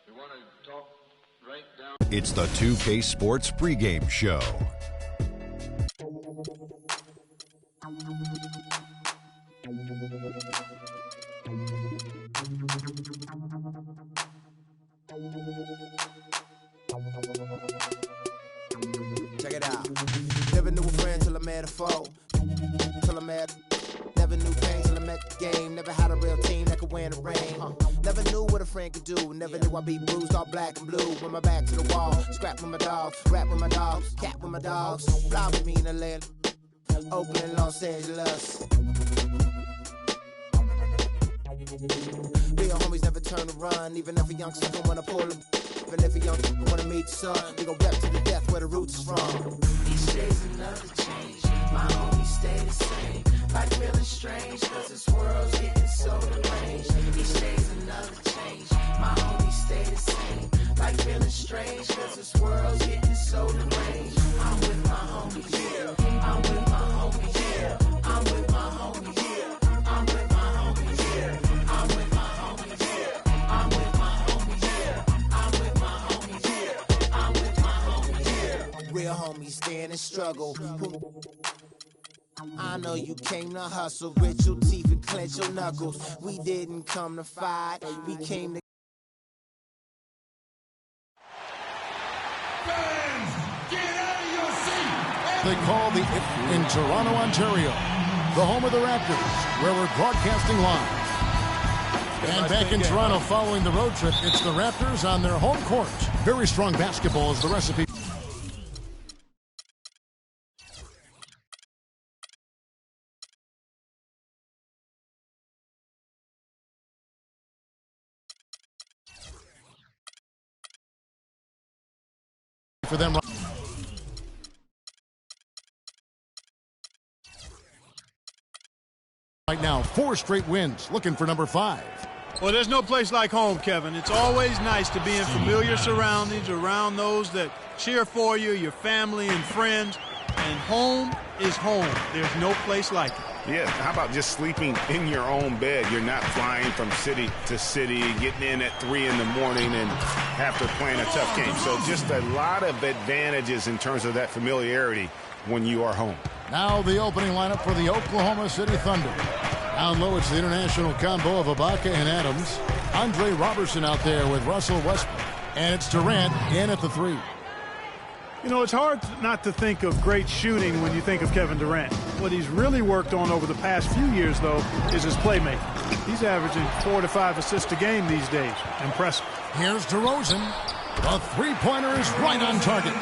We want to talk right down. It's the 2K Sports pregame show. Check it out. Never knew a friend till I met a foe. Never knew pain till I met the game. Never had a real team that could win the rain. Never knew what a friend could do. Never knew I'd be bruised all black and blue. With my back to the wall. Scrap with my dogs. Rap with my dogs. Cat with my dogs. Fly with me in the land. Oakland, Los Angeles. Real homies never turn to run. Even if a young sucker wanna pull them. Even if a young sucker wanna meet the sun. We gon' rep to the death where the roots is from. Each day's another change. My homies stay the same. Like feeling strange, cause this world's getting so deranged. Each day's another change. My homies stay the same. Like feeling strange, cause this world's getting so deranged. I'm with my homies, yeah. I'm with my homies, yeah. I'm with my homies, yeah. I'm with my homies, yeah. I'm with my homies, yeah. I'm with my homies, yeah. I'm with my homies, yeah. I'm with my homies, yeah. Real homies stand and struggle. I know you came to hustle, grit your teeth and clench your knuckles. We didn't come to fight, we came to... Fans, get out of your seat! They call in Toronto, Ontario, the home of the Raptors, where we're broadcasting live. And back in Toronto following the road trip, it's the Raptors on their home court. Very strong basketball is the recipe. For them right now, 4 straight wins, looking for number 5. Well, there's no place like home, Kevin. It's always nice to be in familiar surroundings, around those that cheer for you, your family and friends. And home is home. There's no place like it. Yeah, how about just sleeping in your own bed? You're not flying from city to city, getting in at 3 in the morning and after playing a tough game. So just a lot of advantages in terms of that familiarity when you are home. Now the opening lineup for the Oklahoma City Thunder. Down low, it's the international combo of Ibaka and Adams. Andre Robertson out there with Russell Westbrook. And it's Durant in at the 3. You know, it's hard not to think of great shooting when you think of Kevin Durant. What he's really worked on over the past few years, though, is his playmaking. He's averaging 4 to 5 assists a game these days. Impressive. Here's DeRozan. The three-pointer is right on target.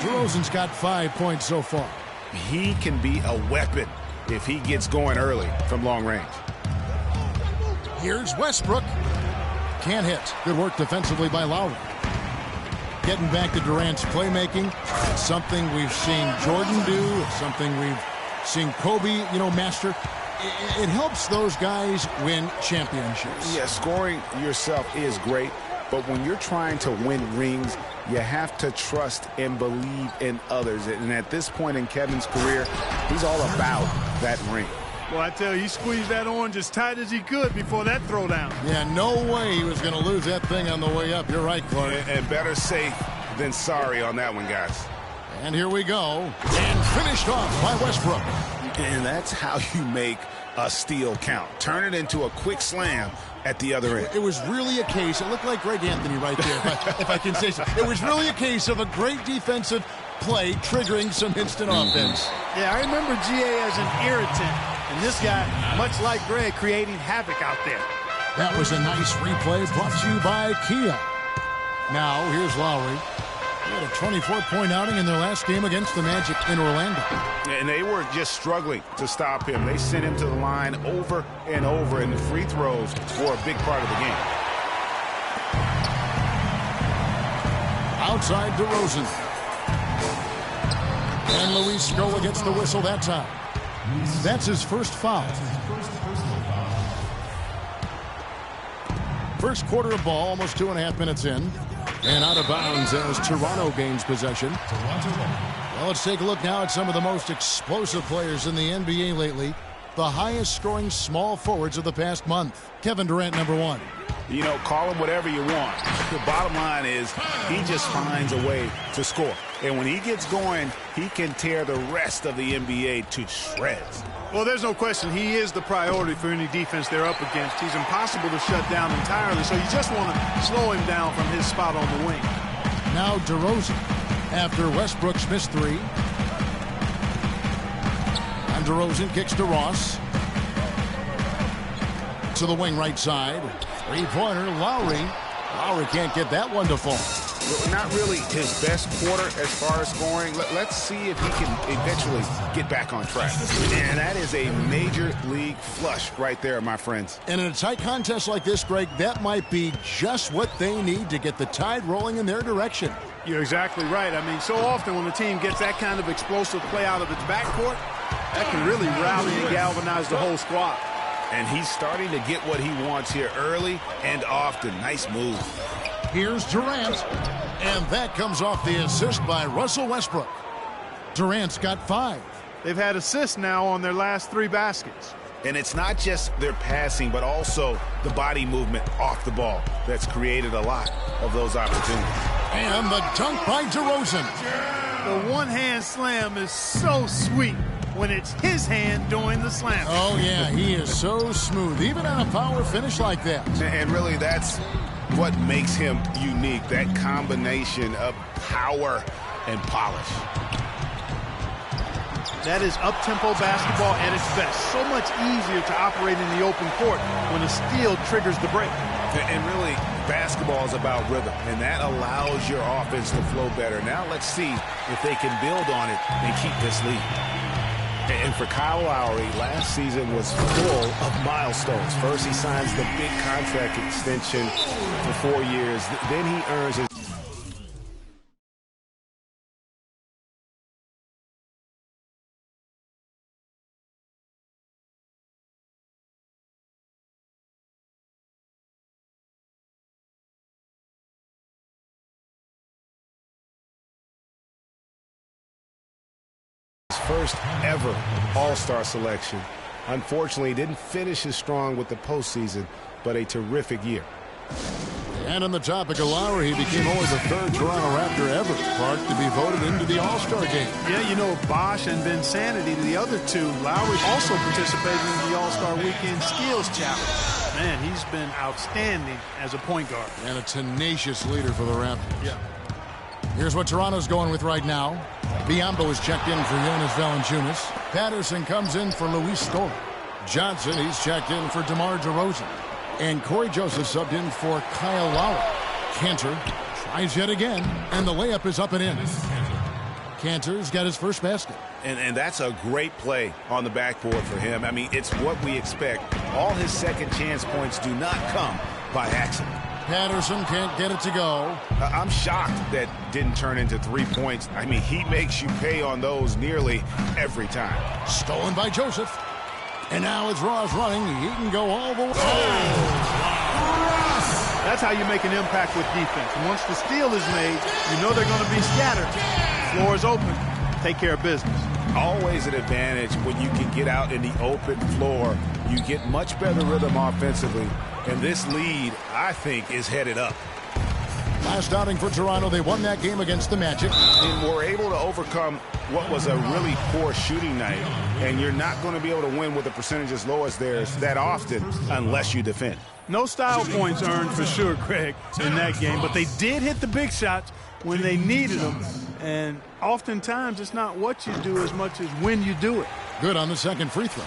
DeRozan's got 5 points so far. He can be a weapon if he gets going early from long range. Here's Westbrook. Can't hit. Good work defensively by Lowry. Getting back to Durant's playmaking, it's something we've seen Jordan do. It's something we've seen Kobe, master. It helps those guys win championships. Yeah, scoring yourself is great, but when you're trying to win rings, you have to trust and believe in others. And at this point in Kevin's career, he's all about that ring. Well, I tell you, he squeezed that orange as tight as he could before that throwdown. Yeah, no way he was going to lose that thing on the way up. You're right, Clark. And better safe than sorry on that one, guys. And here we go. And finished off by Westbrook. And that's how you make a steal count. Turn it into a quick slam at the other end. It was really a case. It looked like Greg Anthony right there, if I can say so. It was really a case of a great defensive play triggering some instant offense. Yeah, I remember GA as an irritant. And this guy, much like Greg, creating havoc out there. That was a nice replay brought to you by Kia. Now, here's Lowry. They had a 24-point outing in their last game against the Magic in Orlando. And they were just struggling to stop him. They sent him to the line over and over, and the free throws were a big part of the game. Outside DeRozan. And Luis Scola gets the whistle that time. That's his first foul. First quarter of ball, almost 2.5 minutes in. And out of bounds as Toronto gains possession. Well, let's take a look now at some of the most explosive players in the NBA lately. The highest scoring small forwards of the past month. Kevin Durant, number 1. You know, call him whatever you want. The bottom line is he just finds a way to score. And when he gets going, he can tear the rest of the NBA to shreds. Well, there's no question he is the priority for any defense they're up against. He's impossible to shut down entirely, so you just want to slow him down from his spot on the wing. Now DeRozan after Westbrook missed three. And DeRozan kicks to Ross. To the wing right side. Three-pointer, Lowry. Lowry can't get that one to fall. Not really his best quarter as far as scoring. Let's see if he can eventually get back on track. And that is a major league flush right there, my friends. And in a tight contest like this, Greg, that might be just what they need to get the tide rolling in their direction. You're exactly right. I mean, so often when the team gets that kind of explosive play out of its backcourt, that can really rally and galvanize the whole squad. And he's starting to get what he wants here early and often. Nice move. Here's Durant. And that comes off the assist by Russell Westbrook. Durant's got 5. They've had assists now on their last 3 baskets. And it's not just their passing, but also the body movement off the ball that's created a lot of those opportunities. And the dunk by DeRozan. The one-hand slam is so sweet when it's his hand doing the slam. Oh, yeah, he is so smooth, even on a power finish like that. And really, that's what makes him unique, that combination of power and polish. That is up-tempo basketball at its best. So much easier to operate in the open court when a steal triggers the break. And really, basketball is about rhythm, and that allows your offense to flow better. Now let's see if they can build on it and keep this lead. And for Kyle Lowry, last season was full of milestones. First, he signs the big contract extension for 4 years. Then he earns his first ever All-Star selection. Unfortunately, he didn't finish as strong with the postseason, but a terrific year. And on the topic of Lowry, he became only the 3rd Toronto Raptor ever, Clark, to be voted into the All-Star game. Yeah, you know, Bosh and Vinsanity, the other 2. Lowry also participated in the All-Star Weekend Skills Challenge. Man, he's been outstanding as a point guard. And a tenacious leader for the Raptors. Yeah. Here's what Toronto's going with right now. Biyombo is checked in for Jonas Valanciunas. Patterson comes in for Luis Scola. Johnson, he's checked in for DeMar DeRozan. And Corey Joseph subbed in for Kyle Lowry. Kanter tries yet again, and the layup is up and in. Kanter's got his first basket. And that's a great play on the backboard for him. I mean, it's what we expect. All his second chance points do not come by accident. Patterson can't get it to go. I'm shocked that didn't turn into 3 points. I mean, he makes you pay on those nearly every time. Stolen by Joseph. And now it's Ross running. He can go all the way. That's how you make an impact with defense. And once the steal is made, you know they're going to be scattered. Floor is open. Take care of business. Always an advantage when you can get out in the open floor. You get much better rhythm offensively. And this lead, I think, is headed up. Last outing for Toronto, they won that game against the Magic. And were able to overcome what was a really poor shooting night. And you're not going to be able to win with a percentage as low as theirs that often unless you defend. No style points earned for sure, Greg, in that game. But they did hit the big shots when they needed them. And oftentimes, it's not what you do as much as when you do it. Good on the second free throw.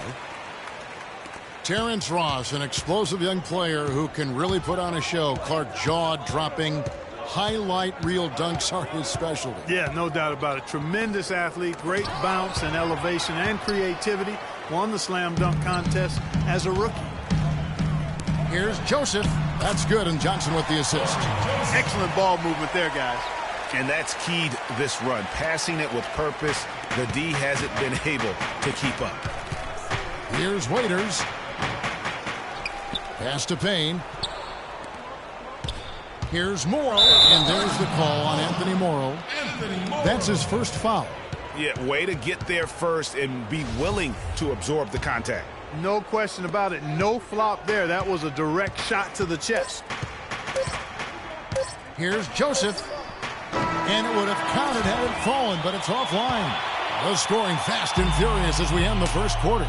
Terrence Ross, an explosive young player who can really put on a show. Clark, jaw-dropping, highlight reel dunks are his specialty. Yeah, no doubt about it. Tremendous athlete, great bounce and elevation and creativity. Won the slam dunk contest as a rookie. Here's Joseph. That's good, and Johnson with the assist. Excellent ball movement there, guys. And that's keyed this run. Passing it with purpose. The D hasn't been able to keep up. Here's Waiters. Pass to Payne. Here's Morrow, and there's the call on Anthony Morrow. That's his first foul. Yeah, way to get there first and be willing to absorb the contact. No question about it. No flop there. That was a direct shot to the chest. Here's Joseph. And it would have counted had it fallen, but it's offline. The scoring fast and furious as we end the first quarter.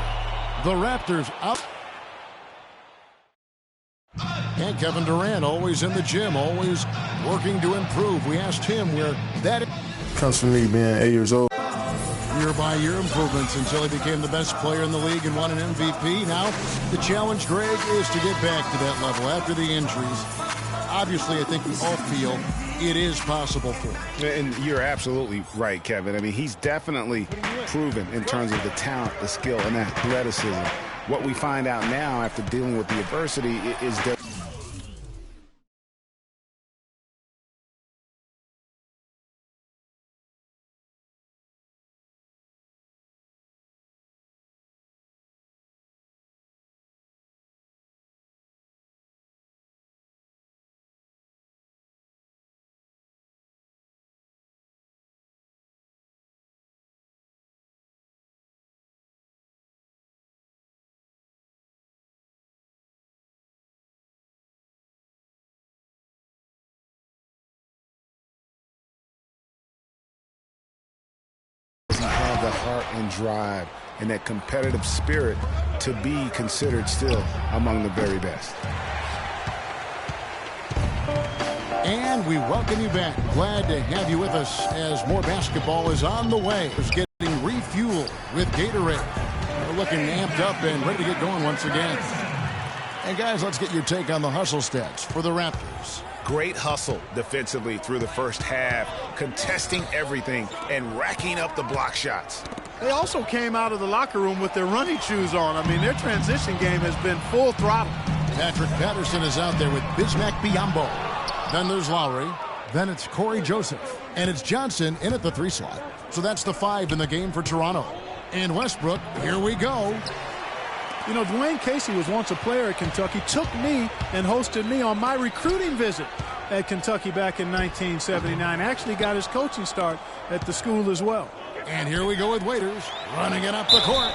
The Raptors up. And Kevin Durant always in the gym, always working to improve. We asked him where that comes from me being 8 years old. Year-by-year improvements until he became the best player in the league and won an MVP. Now the challenge, Greg, is to get back to that level after the injuries. Obviously, I think we all feel it is possible for him. And you're absolutely right, Kevin. I mean, he's definitely proven in terms of the talent, the skill, and athleticism. What we find out now after dealing with the adversity is that the heart and drive and that competitive spirit to be considered still among the very best. And we welcome you back. Glad to have you with us as more basketball is on the way. It's getting refueled with Gatorade. We're looking amped up and ready to get going once again. And guys, let's get your take on the hustle stats for the Raptors. Great hustle defensively through the first half, contesting everything and racking up the block shots. They also came out of the locker room with their running shoes on. I mean, their transition game has been full throttle. Patrick Patterson is out there with Bismack Biyombo. Then there's Lowry. Then it's Corey Joseph. And it's Johnson in at the 3 slot. So that's the 5 in the game for Toronto. And Westbrook, here we go. You know, Dwayne Casey was once a player at Kentucky, took me and hosted me on my recruiting visit at Kentucky back in 1979. Actually got his coaching start at the school as well. And here we go with Waiters, running it up the court.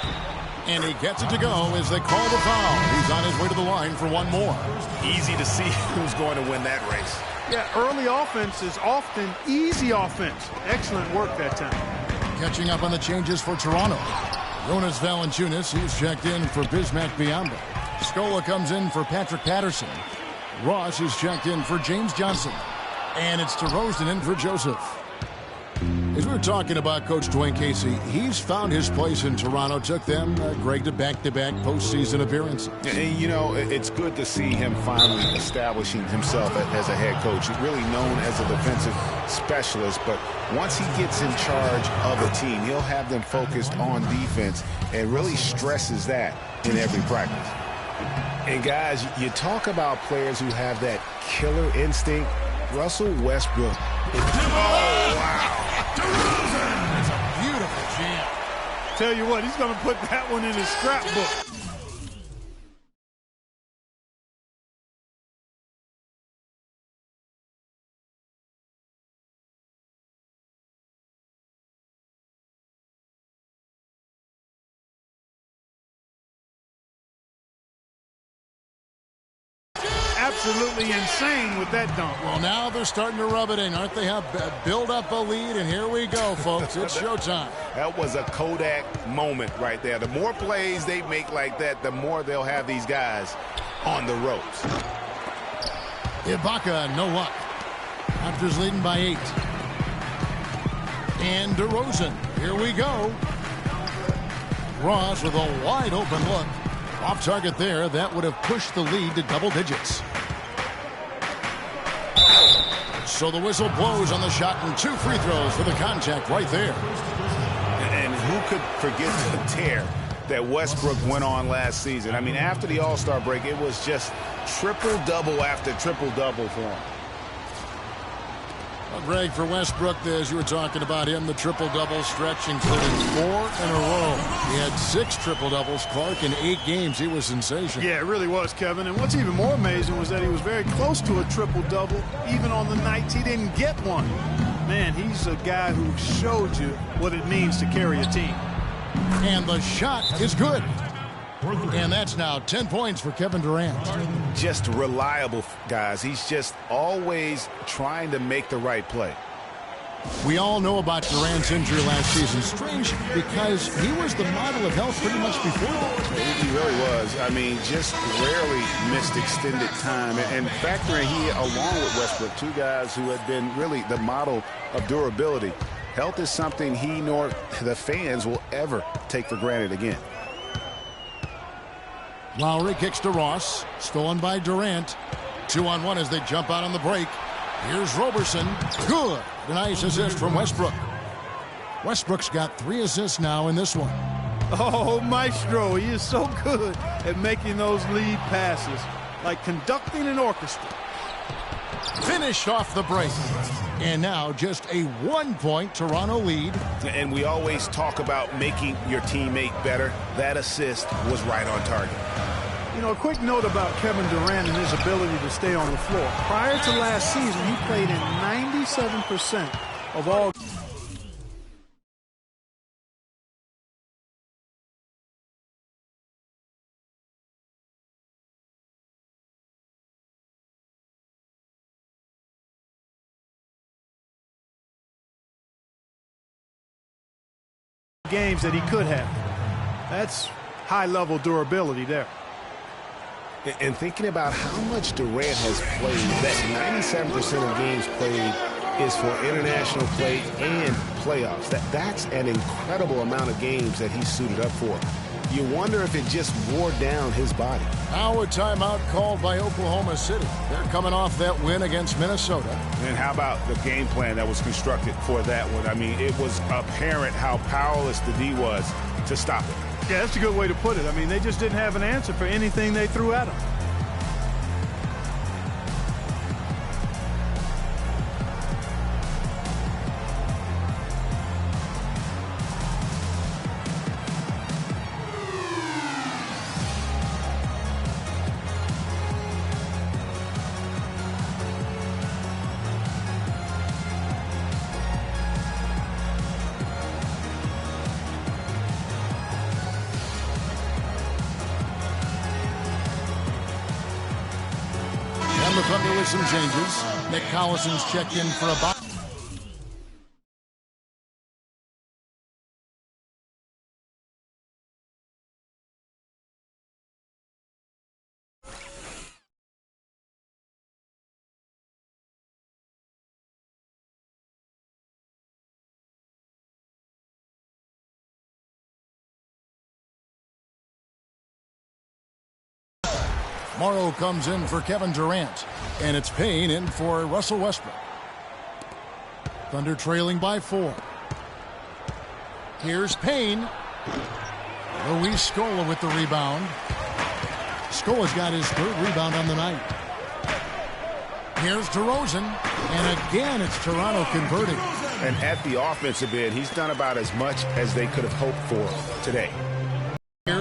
And he gets it to go as they call the foul. He's on his way to the line for one more. Easy to see who's going to win that race. Yeah, early offense is often easy offense. Excellent work that time. Catching up on the changes for Toronto. Jonas Valanciunas, he's checked in for Bismack Biyombo. Scola comes in for Patrick Patterson. Ross is checked in for James Johnson. And it's DeRozan in for Joseph. As we were talking about Coach Dwayne Casey, he's found his place in Toronto. Took them, Greg, to back-to-back postseason appearances. And, you know, it's good to see him finally establishing himself as a head coach. He's really known as a defensive specialist, but once he gets in charge of a team, he'll have them focused on defense and really stresses that in every practice. And, guys, you talk about players who have that killer instinct. Russell Westbrook. Oh, wow. It's a beautiful jam. Tell you what, he's going to put that one in his scrapbook. Absolutely insane with that dunk. Well, now they're starting to rub it in, aren't they? Have build up a lead, and here we go, folks. It's showtime. That was a Kodak moment right there. The more plays they make like that, the more they'll have these guys on the ropes. Ibaka, no luck. Raptors leading by 8. And DeRozan, here we go. Ross with a wide open look. Off target there, that would have pushed the lead to double digits. So the whistle blows on the shot and 2 free throws for the contact right there. And who could forget the tear that Westbrook went on last season? I mean, after the All-Star break, it was just triple-double after triple-double for him. Well, Greg, for Westbrook, as you were talking about him, the triple-double stretch included 4 in a row. He had 6 triple-doubles, Clark, in 8 games. He was sensational. Yeah, it really was, Kevin. And what's even more amazing was that he was very close to a triple-double, even on the nights he didn't get one. Man, he's a guy who showed you what it means to carry a team. And the shot is good. And that's now 10 points for Kevin Durant. Just reliable, guys. He's just always trying to make the right play. We all know about Durant's injury last season. Strange because he was the model of health pretty much before that. He really was. I mean, just rarely missed extended time. And factoring he, along with Westbrook, two guys who had been really the model of durability. Health is something he nor the fans will ever take for granted again. Lowry kicks to Ross. Stolen by Durant. 2-on-1 as they jump out on the break. Here's Roberson. Good. A nice assist from Westbrook. Westbrook's got 3 assists now in this one. Oh, Maestro. He is so good at making those lead passes. Like conducting an orchestra. Finished off the break. And now just a 1-point Toronto lead. And we always talk about making your teammate better. That assist was right on target. You know, a quick note about Kevin Durant and his ability to stay on the floor. Prior to last season, he played in 97% of all games that he could have. That's high-level durability there. And thinking about how much Durant has played, that 97% of games played is for international play and playoffs. That's an incredible amount of games that he's suited up for. You wonder if it just wore down his body. Now a timeout called by Oklahoma City. They're coming off that win against Minnesota. And how about the game plan that was constructed for that one? I mean, it was apparent how powerless the D was to stop it. Yeah, that's a good way to put it. I mean, they just didn't have an answer for anything they threw at him. The Thunder with some changes. Nick Collison's checked in for a box. Morrow comes in for Kevin Durant. And it's Payne in for Russell Westbrook. Thunder trailing by 4. Here's Payne. Luis Scola with the rebound. Scola's got his 3rd rebound on the night. Here's DeRozan. And again, it's Toronto converting. And at the offensive end, he's done about as much as they could have hoped for today.